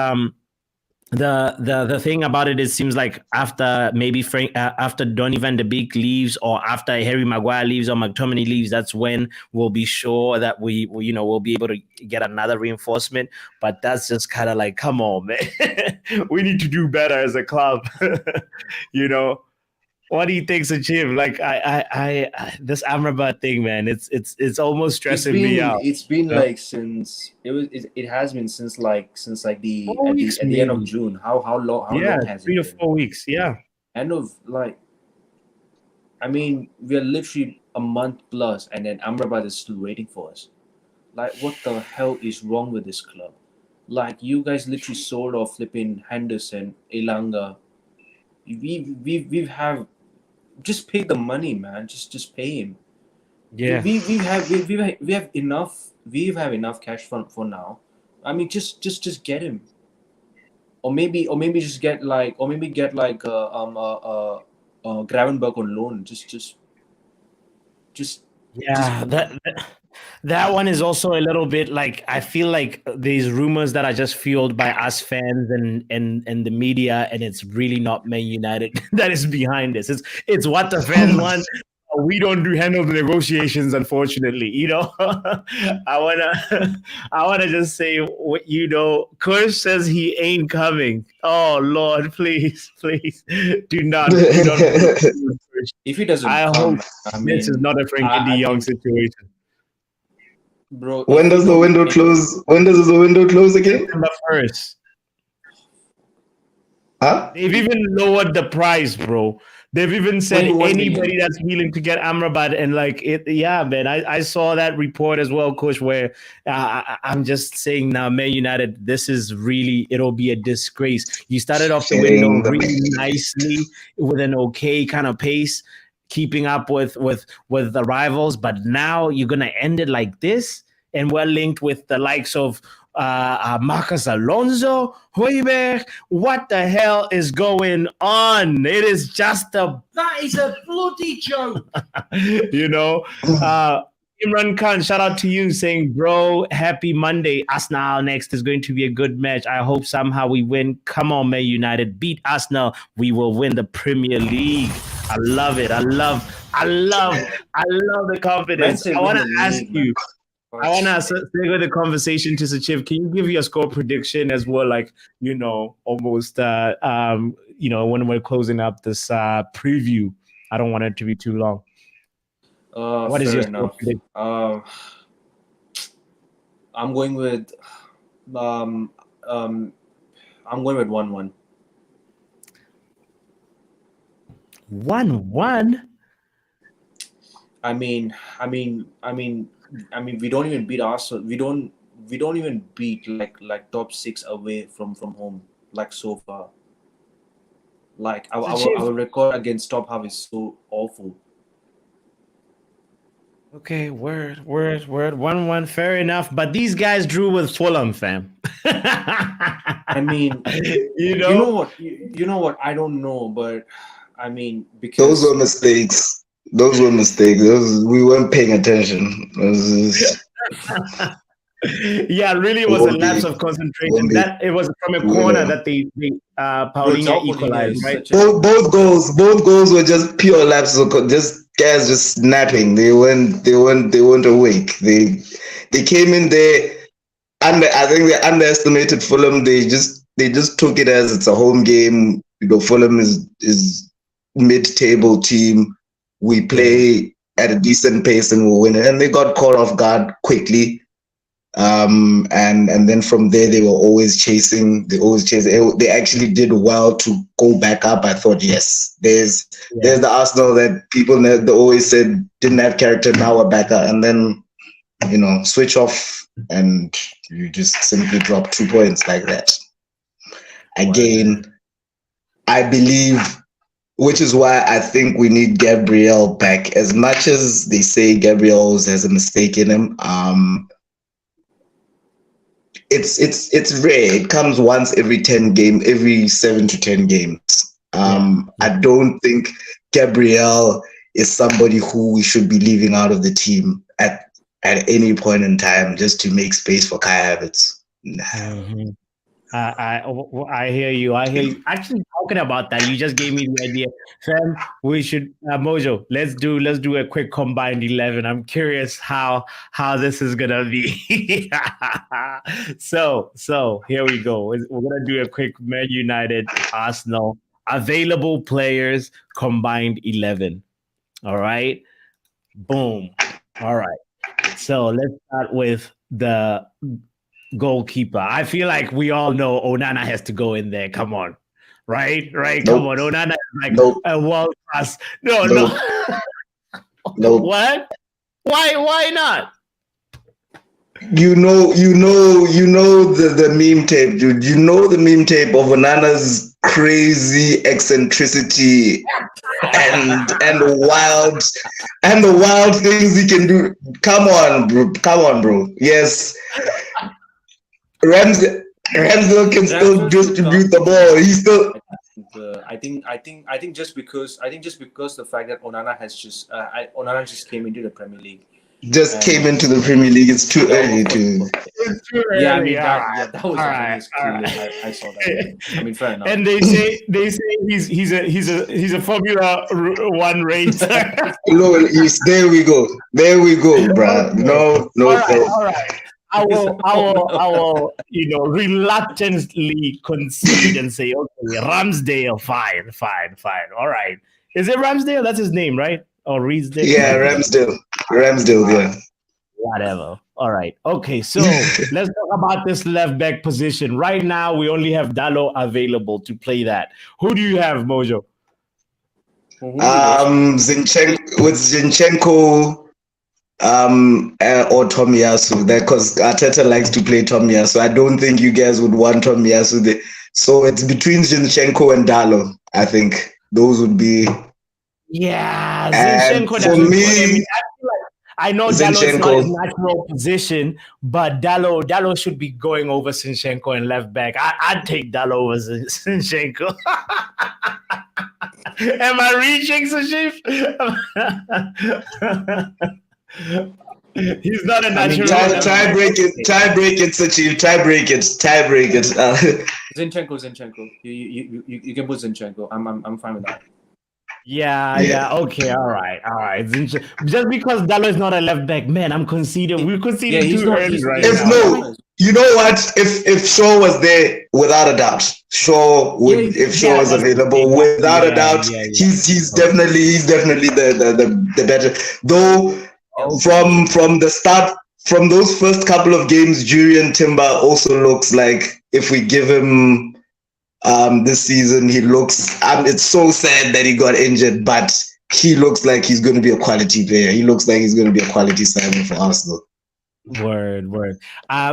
[SPEAKER 1] the thing about it, it seems like after maybe after Donny van de Beek leaves, or after Harry Maguire leaves, or McTominay leaves, that's when we'll be sure that we'll be able to get another reinforcement. But that's just kind of like, come on, man. We need to do better as a club. What do you think, Sachin? Like, I this Amrabat thing, man, it's almost stressing me out.
[SPEAKER 4] It's been like since it has been since the at the end of June. How long has it been?
[SPEAKER 1] 3 to 4 weeks. Yeah.
[SPEAKER 4] End of we're literally a month plus, and then Amrabat is still waiting for us. Like, what the hell is wrong with this club? Like, you guys literally sold off flipping Henderson, Elanga. We have. Just pay the money, man. Just pay him.
[SPEAKER 1] Yeah.
[SPEAKER 4] We have enough. We have enough cash for now. I mean, just get him. Or maybe just get Gravenberg on loan. Just
[SPEAKER 1] that one is also a little bit like, I feel like these rumors that are just fueled by us fans and the media, and it's really not Man United that is behind this. It's what the fans want. We don't handle the negotiations, unfortunately. I wanna just say, Kush says he ain't coming. Oh Lord, please do not.
[SPEAKER 4] If he doesn't
[SPEAKER 1] hope this is not a Frankie de Jong situation.
[SPEAKER 4] Bro,
[SPEAKER 2] when does the window close? When does the window close again?
[SPEAKER 1] September 1st.
[SPEAKER 2] Huh?
[SPEAKER 1] They've even lowered the price, bro. They've even said anybody that's willing to get Amrabat, and like it. Yeah, man. I saw that report as well, Coach. Where I'm just saying now, Man United, this is really, it'll be a disgrace. You started off the window really nicely with an okay kind of pace, keeping up with the rivals, but now you're gonna end it like this, and we're linked with the likes of Marcus Alonso, Højbjerg. What the hell is going on? It is just that is a bloody joke. Imran Khan, shout out to you, saying, bro, happy Monday. Arsenal next is going to be a good match. I hope somehow we win. Come on, Man United. Beat Arsenal. We will win the Premier League. I love it. I love the confidence. I want to ask you. I want to segue the conversation to Sachiv. Can you give your score prediction as well? Like, almost, when we're closing up this preview. I don't want it to be too long. What is your score prediction?
[SPEAKER 4] I'm going with 1-1.
[SPEAKER 1] 1-1?
[SPEAKER 4] I mean, we don't even beat Arsenal. We don't even beat like top 6 away from home, like, so far. Like, our record against top half is so awful.
[SPEAKER 1] Okay, word. 1-1, fair enough. But these guys drew with Fulham, fam.
[SPEAKER 4] I mean,
[SPEAKER 1] you
[SPEAKER 4] you know
[SPEAKER 1] know?
[SPEAKER 4] what? You know what? I don't know, but I mean,
[SPEAKER 2] Those were
[SPEAKER 4] because
[SPEAKER 2] mistakes. Those were mistakes. We weren't paying attention.
[SPEAKER 1] Yeah, really
[SPEAKER 2] It
[SPEAKER 1] was a
[SPEAKER 2] won't
[SPEAKER 1] lapse
[SPEAKER 2] be.
[SPEAKER 1] of
[SPEAKER 2] Won't
[SPEAKER 1] concentration.
[SPEAKER 2] be.
[SPEAKER 1] That it was from a
[SPEAKER 2] You
[SPEAKER 1] corner
[SPEAKER 2] know.
[SPEAKER 1] that they
[SPEAKER 4] bro,
[SPEAKER 1] Paulinho
[SPEAKER 4] João Molina
[SPEAKER 1] equalized,
[SPEAKER 4] is
[SPEAKER 1] right?
[SPEAKER 4] such a
[SPEAKER 2] Both goals were just pure lapses of just guys just snapping. They weren't awake. They came in there I think they underestimated Fulham. They just took it as it's a home game. Fulham is mid-table team. We
[SPEAKER 1] Yeah.
[SPEAKER 2] play at a decent pace and we'll win it. And they got caught off guard quickly. And then from there they were always chasing. They actually did well to go back up. I thought, yes, there's the Arsenal that people they always said didn't have character. Now we're back up, and then switch off and you just simply drop 2 points like that. Again, I believe, which is why I think we need Gabriel back. As much as they say Gabriel has a mistake in him, it's rare. It comes once every 7 to 10 games. I don't think Gabriel is somebody who we should be leaving out of the team at any point in time just to make space for Kai Havertz.
[SPEAKER 1] Mm-hmm. I hear you. Actually, talking about that, you just gave me the idea, Sam. We should Mojo. Let's do a quick combined 11. I'm curious how this is gonna be. So here we go. We're gonna do a quick Man United Arsenal available players combined 11. All right. Boom. All right. So let's start with the goalkeeper. I feel like we all know Onana has to go in there. Come on. Right?
[SPEAKER 2] Nope.
[SPEAKER 1] Come on. Onana is like a world class. No.
[SPEAKER 2] Nope.
[SPEAKER 1] What? Why not?
[SPEAKER 2] You know the meme tape, dude. You know the meme tape of Onana's crazy eccentricity and the wild things he can do. Come on, bro. Yes. Ramsdale can still distribute the ball. He's still.
[SPEAKER 4] I think just because the fact that Onana just came into the Premier League.
[SPEAKER 2] Came into the Premier League. It's too early to.
[SPEAKER 1] It's too early.
[SPEAKER 4] Yeah, I mean that was
[SPEAKER 1] all right.
[SPEAKER 4] I saw that. I mean, fair enough.
[SPEAKER 1] And they say he's a Formula One racer.
[SPEAKER 2] No, there we go, bro. No.
[SPEAKER 1] All right. I will, reluctantly concede and say, okay, Ramsdale, fine. All right. Is it Ramsdale? That's his name, right? Or Reedsdale?
[SPEAKER 2] Yeah, Ramsdale, yeah.
[SPEAKER 1] Whatever. All right. Okay, so let's talk about this left back position. Right now, we only have Dalot available to play that. Who do you have, Mojo?
[SPEAKER 2] Zinchenko, or Tomiyasu, because Arteta likes to play Tomiyasu. I don't think you guys would want Tomiyasu there. So it's between Zinchenko and Dalot. I think those would be.
[SPEAKER 1] Yeah,
[SPEAKER 2] Zinchenko. For me,
[SPEAKER 1] I know Dalot is not his natural position, but Dalot should be going over Zinchenko and left back. I'd take Dalot over Zinchenko. Am I reaching, Sashif? He's not a natural.
[SPEAKER 2] Tie break it, Sashif. Tie break it.
[SPEAKER 4] Zinchenko. You can put Zinchenko. I'm fine with that.
[SPEAKER 1] Yeah. Okay, all right. Just because Dalot is not a left back, man, I'm conceding. We're conceding too early right now.
[SPEAKER 2] You know what? If Shaw was there, without a doubt, if Shaw was available, without a doubt, he's definitely the better. Though from the start, from those first couple of games, Jurriën Timber also looks like if we give him. This season, he looks. It's so sad that he got injured, but he looks like he's going to be a quality player. He looks like he's going to be a quality signing for Arsenal.
[SPEAKER 1] Word.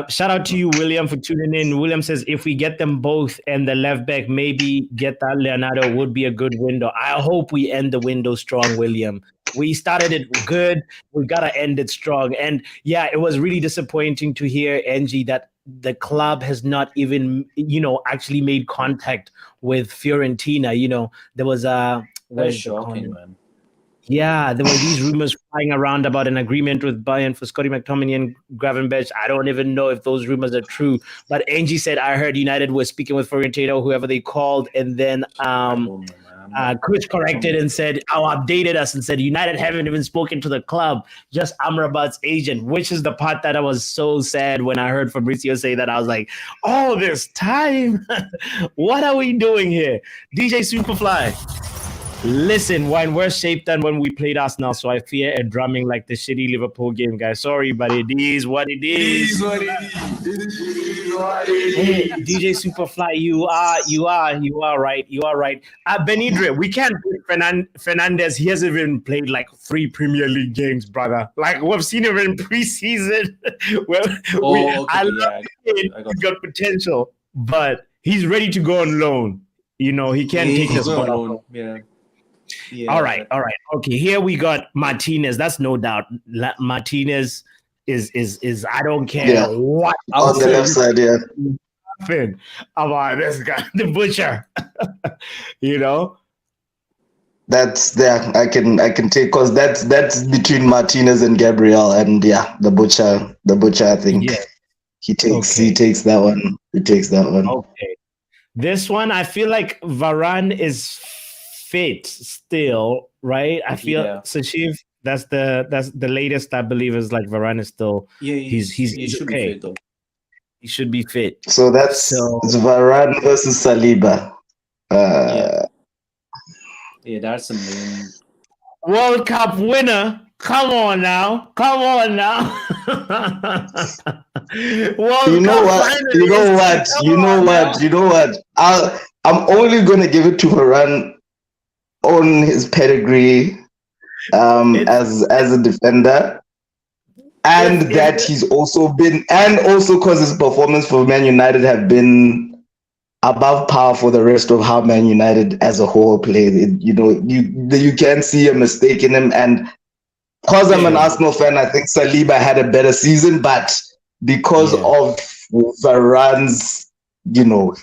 [SPEAKER 1] Shout out to you, William, for tuning in. William says, if we get them both and the left back, maybe get that Leonardo would be a good window. I hope we end the window strong, William. We started it good. We got to end it strong. And yeah, it was really disappointing to hear, Angie, that the club has not even, actually made contact with Fiorentina. There was
[SPEAKER 4] That's shocking, man.
[SPEAKER 1] Yeah, there were these rumors flying around about an agreement with Bayern for Scotty McTominay and Gravenberch. I don't even know if those rumors are true. But Angie said, I heard United was speaking with Fiorentina, whoever they called. And then Chris corrected and said, updated us and said, United haven't even spoken to the club, just Amrabat's agent, which is the part that I was so sad when I heard Fabrizio say that. I was like, oh, this time. What are we doing here? DJ Superfly. Listen, when we're shaped than when we played Arsenal, so I fear a drumming like the shitty Liverpool game, guys. Sorry, but it is what it is. Hey, DJ Superfly, you are right. You are right. Benidre, we can't put Fernandez. He hasn't even played like 3 Premier League games, brother. Like we've seen him in preseason. I love him. He's got potential, but he's ready to go on loan. He can't take this one.
[SPEAKER 4] Yeah.
[SPEAKER 1] All right. Okay, here we got Martinez. That's no doubt. Martinez is I don't care what
[SPEAKER 2] on the left side,
[SPEAKER 1] about this guy, the butcher.
[SPEAKER 2] That's there. I can take because that's between Martinez and Gabriel, and the butcher. I think he takes that one. He takes that one.
[SPEAKER 1] Okay, this one I feel like Varane is fit still, right? I feel Sashiv. That's the latest I believe is like Varane is still.
[SPEAKER 4] Yeah, he should
[SPEAKER 1] okay.
[SPEAKER 4] be fit though.
[SPEAKER 1] He should be fit.
[SPEAKER 2] So it's Varane versus Saliba.
[SPEAKER 4] Yeah, that's the main
[SPEAKER 1] World Cup winner. Come on now. World
[SPEAKER 2] You know what? I'm only gonna give it to Varane on his pedigree as a defender, and that he's also been, and also because his performance for Man United have been above par for the rest of how Man United as a whole played. You can't see a mistake in him, and because I'm an Arsenal fan, I think Saliba had a better season, but because of Varane's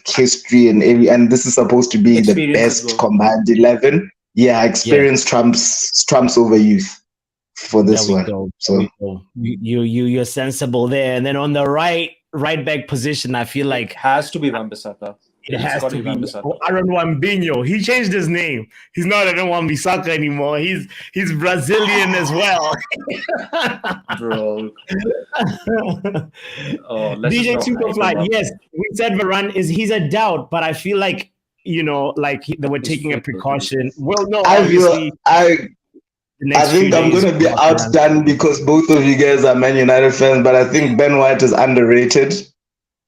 [SPEAKER 2] history and this is supposed to be
[SPEAKER 4] experience
[SPEAKER 2] the best combined 11. Experience trumps over youth for this one.
[SPEAKER 1] Go.
[SPEAKER 2] So
[SPEAKER 1] you're sensible there. And then on the right back position, I feel like
[SPEAKER 4] has to be Wan-Bissaka.
[SPEAKER 1] It has to be Aaron Wan-Bissaka. He changed his name. He's not Aaron Wan-Bissaka anymore. He's Brazilian as well.
[SPEAKER 4] Bro.
[SPEAKER 1] DJ Superfly, yes, we said Varane he's a doubt, but I feel like they were taking a precaution. Well, no,
[SPEAKER 2] I think I'm going to be outdone because both of you guys are Man United fans, but I think Ben White is underrated.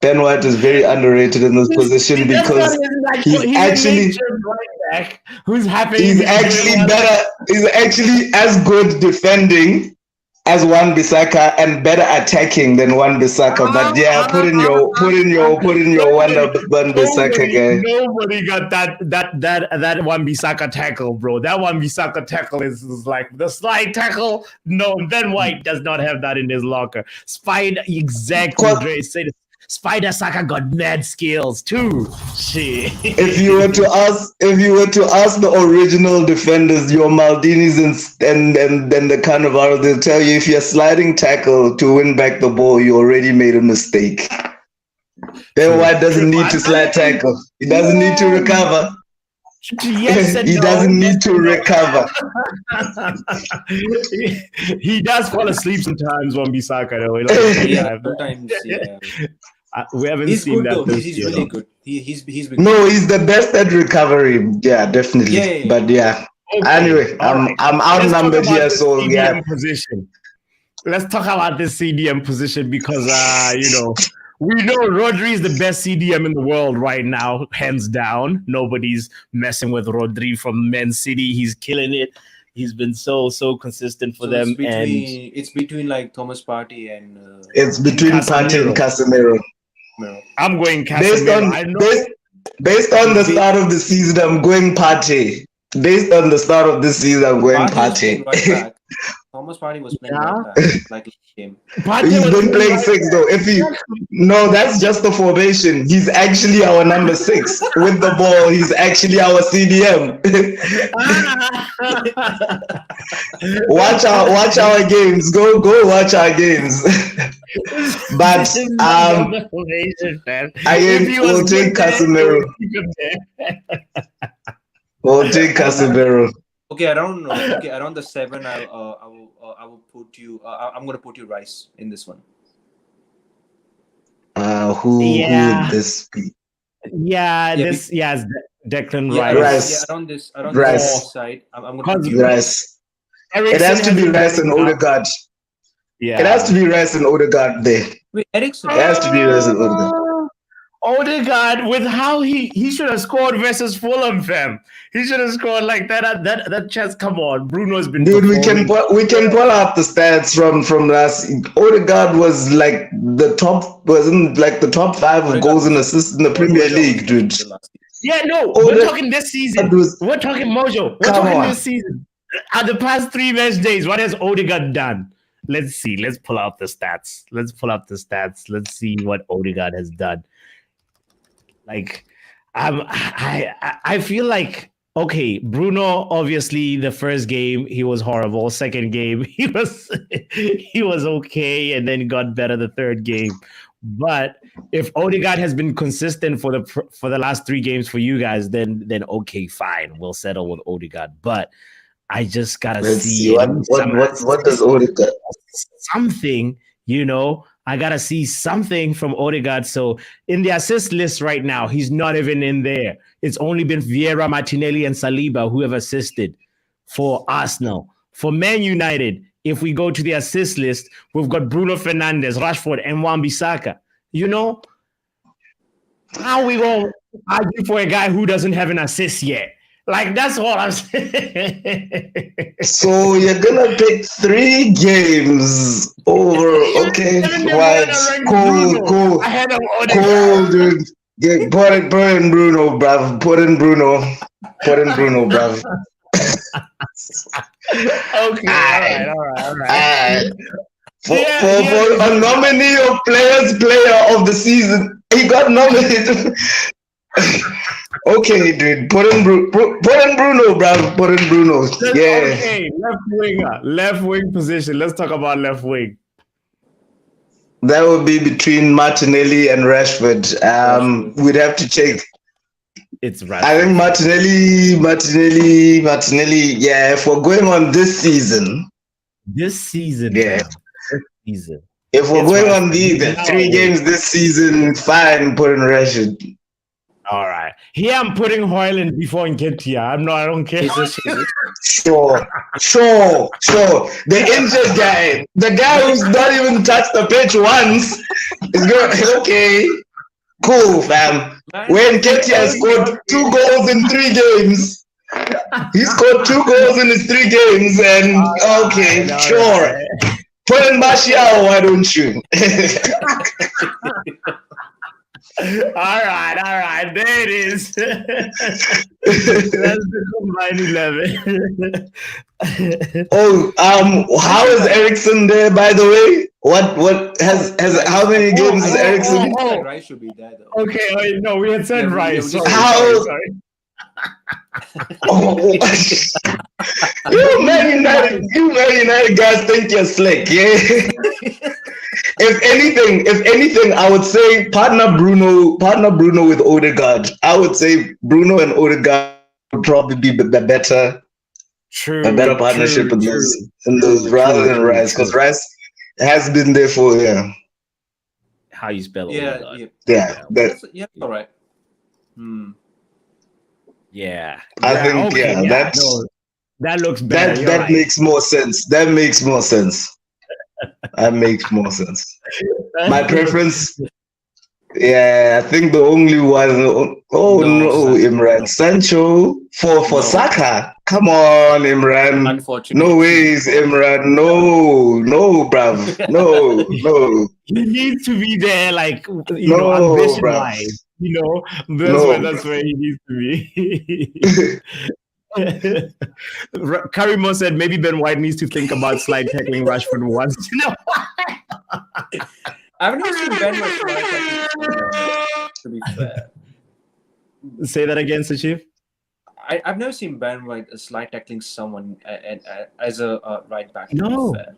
[SPEAKER 2] Ben White is very underrated in this position because he's actually
[SPEAKER 1] who's happy.
[SPEAKER 2] He's actually better. He's actually as good defending as Wan-Bissaka and better attacking than Wan-Bissaka. But put in your Wan-Bissaka guy.
[SPEAKER 1] Nobody got that Wan-Bissaka tackle, bro. That Wan-Bissaka tackle is like the slide tackle. No, Ben White does not have that in his locker. Spider, exactly. Dre said Spider Saka got mad skills too. Shit.
[SPEAKER 2] If you were to ask the original defenders, your Maldinis and the Cannavaro, they'll tell you if you're sliding tackle to win back the ball, you already made a mistake. Ben White doesn't need to slide tackle. He doesn't need to recover.
[SPEAKER 1] Yes,
[SPEAKER 2] he doesn't need to recover.
[SPEAKER 1] He does fall asleep sometimes, Wan-Bissaka though.
[SPEAKER 4] Sometimes,
[SPEAKER 1] we haven't
[SPEAKER 4] he's
[SPEAKER 1] seen
[SPEAKER 4] good
[SPEAKER 1] that.
[SPEAKER 4] Though. He's really good. He's been
[SPEAKER 2] no, he's the best at recovery. Yeah, definitely.
[SPEAKER 4] Yeah.
[SPEAKER 2] But okay. Anyway, I'm outnumbered here, so
[SPEAKER 1] position. Let's talk about this CDM position because we know Rodri is the best CDM in the world right now, hands down. Nobody's messing with Rodri from Man City. He's killing it. He's been so consistent for
[SPEAKER 4] So
[SPEAKER 1] them.
[SPEAKER 4] it's between like Thomas Partey and
[SPEAKER 2] It's between Partey and Casemiro.
[SPEAKER 1] I'm going
[SPEAKER 2] Based
[SPEAKER 1] Casemiro.
[SPEAKER 2] on
[SPEAKER 1] I know.
[SPEAKER 2] based on the start of the season, I'm going Partey. Based on the start of this season, I'm going
[SPEAKER 4] Partey was
[SPEAKER 2] Partey.
[SPEAKER 4] playing right back. Thomas Partey was playing right back, like last game.
[SPEAKER 2] He's been playing 6 though. No, that's just the formation. He's actually our number 6 with the ball. He's actually our CDM. watch our games. Go watch our games. But we'll take Casemiro. We'll take Casemiro.
[SPEAKER 4] Okay, around the 7, I will put you. I'm gonna put you Rice in this one.
[SPEAKER 2] Who would this be?
[SPEAKER 1] Declan
[SPEAKER 2] Rice.
[SPEAKER 4] Around this side, I'm gonna put you
[SPEAKER 2] Rice. It has to be Rice and Odegaard.
[SPEAKER 1] Yeah,
[SPEAKER 2] it has to be Rice and Odegaard there.
[SPEAKER 4] Wait, Eriksen.
[SPEAKER 2] It has to be Rice and Odegaard.
[SPEAKER 1] Odegaard, with how he should have scored versus Fulham, fam. He should have scored like that chance. Come on, Bruno's been.
[SPEAKER 2] Dude, we can pull up the stats from last. Odegaard was like the top 5 of goals and assists in the Premier League, dude.
[SPEAKER 1] Yeah, no, we're talking this season. We're talking Mojo. We're talking this season. At the past 3 match days, what has Odegaard done? Let's see. Let's pull out the stats. Let's see what Odegaard has done. Like, I feel like, okay, Bruno, obviously the first game he was horrible. Second game he was okay, and then got better the third game. But if Odegaard has been consistent for the last 3 games for you guys, then okay, fine, we'll settle with Odegaard. But I just gotta see
[SPEAKER 2] what does Odegaard
[SPEAKER 1] something, I gotta see something from Odegaard. So in the assist list right now, he's not even in there. It's only been Vieira, Martinelli, and Saliba who have assisted for Arsenal. For Man United, if we go to the assist list, we've got Bruno Fernandes, Rashford, and Wan-Bissaka. How are we gonna argue for a guy who doesn't have an assist yet? Like, that's all I'm saying.
[SPEAKER 2] So you're gonna pick 3 games over? Okay, right? Cool, dude. Yeah, put in Bruno, bruv. Put in Bruno, bruv.
[SPEAKER 1] Okay, all right.
[SPEAKER 2] For a nominee of player of the season, he got nominated. Okay, dude. Put in Bruno, bruv. Put in Bruno. Yeah.
[SPEAKER 1] Okay, left wing position. Let's talk about left wing.
[SPEAKER 2] That would be between Martinelli and Rashford. We'd have to check.
[SPEAKER 1] It's Rashford.
[SPEAKER 2] I think Martinelli. Yeah, if we're going on this season.
[SPEAKER 1] Yeah. This season.
[SPEAKER 2] If we're going on the 3 games this season, fine. Put in Rashford.
[SPEAKER 1] All right. Here I'm putting Haaland before Nketiah. I don't care.
[SPEAKER 2] Sure. The injured guy, the guy who's not even touched the pitch once, is going. Okay, cool, fam. When Nketiah scored 2 goals in 3 games, he scored 2 goals in his 3 games, and okay, sure. Put in Martial, why don't you?
[SPEAKER 1] All right. There it is. That's the combined 11.
[SPEAKER 2] How is Eriksen there? By the way, what has how many games is Eriksen?
[SPEAKER 4] Rice should be there though.
[SPEAKER 1] Okay, no, we had said Rice.
[SPEAKER 2] Sorry. You Man United guys think you're slick, yeah. If anything, I would say partner Bruno with Odegaard. I would say Bruno and Odegaard would probably be a better partnership in those rather than Rice, because Rice has been there for
[SPEAKER 1] How you spell Odegaard?
[SPEAKER 2] Yeah.
[SPEAKER 4] All right.
[SPEAKER 1] Yeah.
[SPEAKER 2] I think
[SPEAKER 1] that looks better.
[SPEAKER 2] That makes more sense. That makes more sense. My preference Yeah, I think the only one. Oh no,
[SPEAKER 4] Sancho,
[SPEAKER 2] Imran. Sancho for
[SPEAKER 4] no.
[SPEAKER 2] Saka. Come on, Imran.
[SPEAKER 4] Unfortunately,
[SPEAKER 2] No ways, Imran. No, bruv. No,
[SPEAKER 1] He needs to be there, like,
[SPEAKER 2] no,
[SPEAKER 1] ambition
[SPEAKER 2] bruv.
[SPEAKER 1] wise.
[SPEAKER 2] No,
[SPEAKER 1] That's where he needs to be.
[SPEAKER 2] bruv.
[SPEAKER 1] Karimo said maybe Ben White needs to think about slide tackling Rashford once.
[SPEAKER 4] I've never seen Ben White slide tackling someone, to be fair.
[SPEAKER 1] Say that again, Sachif.
[SPEAKER 4] I've never seen Ben White slide tackling someone as a right back. To
[SPEAKER 1] No.
[SPEAKER 4] be fair.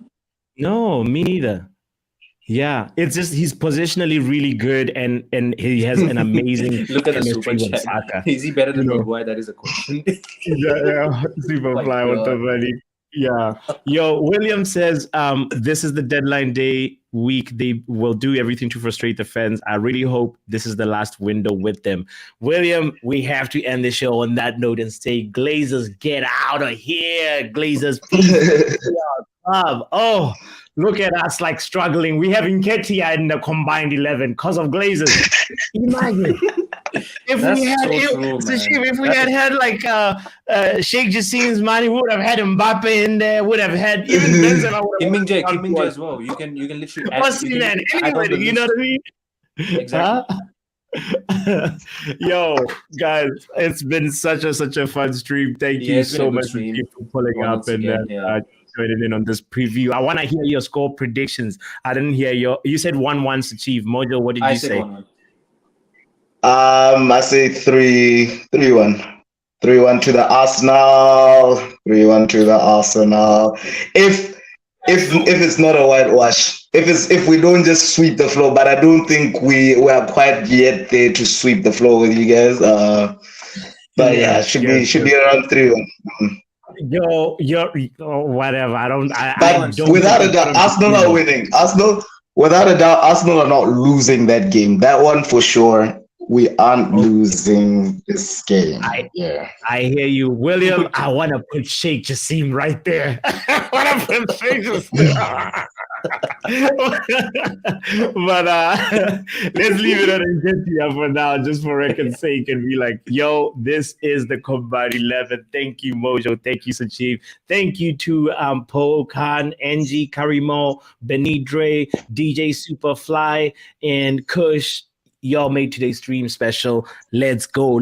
[SPEAKER 1] No, me neither. Yeah, it's just he's positionally really good, and he has an amazing
[SPEAKER 4] Look at the super
[SPEAKER 1] chemistry with
[SPEAKER 4] chat.
[SPEAKER 1] Saka.
[SPEAKER 4] Is he better than
[SPEAKER 1] You know.
[SPEAKER 4] Uruguay? That is a question.
[SPEAKER 1] Yeah, super
[SPEAKER 4] my
[SPEAKER 1] fly with the
[SPEAKER 4] God.
[SPEAKER 1] money. Yeah. Yo, William says, this is the deadline day week. They will do everything to frustrate the fans. I really hope this is the last window with them. William, we have to end the show on that note and say, Glazers, get out of here. Glazers, peace. Oh, look at us like struggling. We have Nketiah in the combined 11 because of Glazers. Imagine. If
[SPEAKER 4] That's
[SPEAKER 1] we had,
[SPEAKER 4] so true, man.
[SPEAKER 1] if we had like Sheikh Jassim's money, we would have had Mbappe in there. Would have had even Benzema.
[SPEAKER 4] Kim Min Jae as well. You can literally add.
[SPEAKER 1] Pussy man. Anyway, you know what I mean?
[SPEAKER 4] Exactly.
[SPEAKER 1] Yo, guys, it's been such a fun stream. Thank you so much for pulling up and joining in on this preview. I want to hear your score predictions. I didn't hear you said 1-1 to Chief. Mojo, what did you say?
[SPEAKER 4] 1-1.
[SPEAKER 2] I say 3-1. 3-1 to the Arsenal. 3-1 to the Arsenal. If it's not a whitewash, if we don't just sweep the floor, but I don't think we are quite yet there to sweep the floor with you guys. But yeah, should be around 3-1.
[SPEAKER 1] Yo, whatever. I don't.
[SPEAKER 2] Without a doubt, Arsenal are winning. Without a doubt, Arsenal are not losing that game. That one for sure. We aren't losing this game.
[SPEAKER 1] I hear you, William. I want to put Sheikh Jassim right there. I want to put Sheikh Jassim. But let's leave it at Nketiah for now, just for record's sake, and be like, yo, this is the combined 11. Thank you, Mojo. Thank you, Sachif. Thank you to Po, Khan, Angie, Karimo, Benidre, DJ Superfly, and Kush. Y'all made today's stream special. Let's go.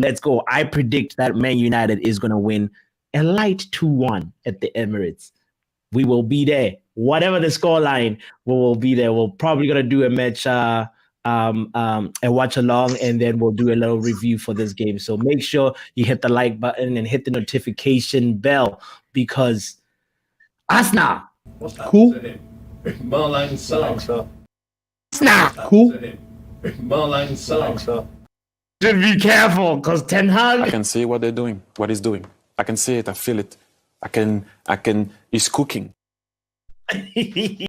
[SPEAKER 1] I predict that Man United is going to win a light 2-1 at the Emirates. We will be there. Whatever the scoreline, we will be there. We're probably going to do a match, a watch along, and then we'll do a little review for this game. So make sure you hit the like button and hit the notification bell, because Asna.
[SPEAKER 5] Cool. Cool.
[SPEAKER 1] Should be careful, because Ten Hag.
[SPEAKER 6] I can see what they're doing, what he's doing. I can see it, I feel it. He's cooking.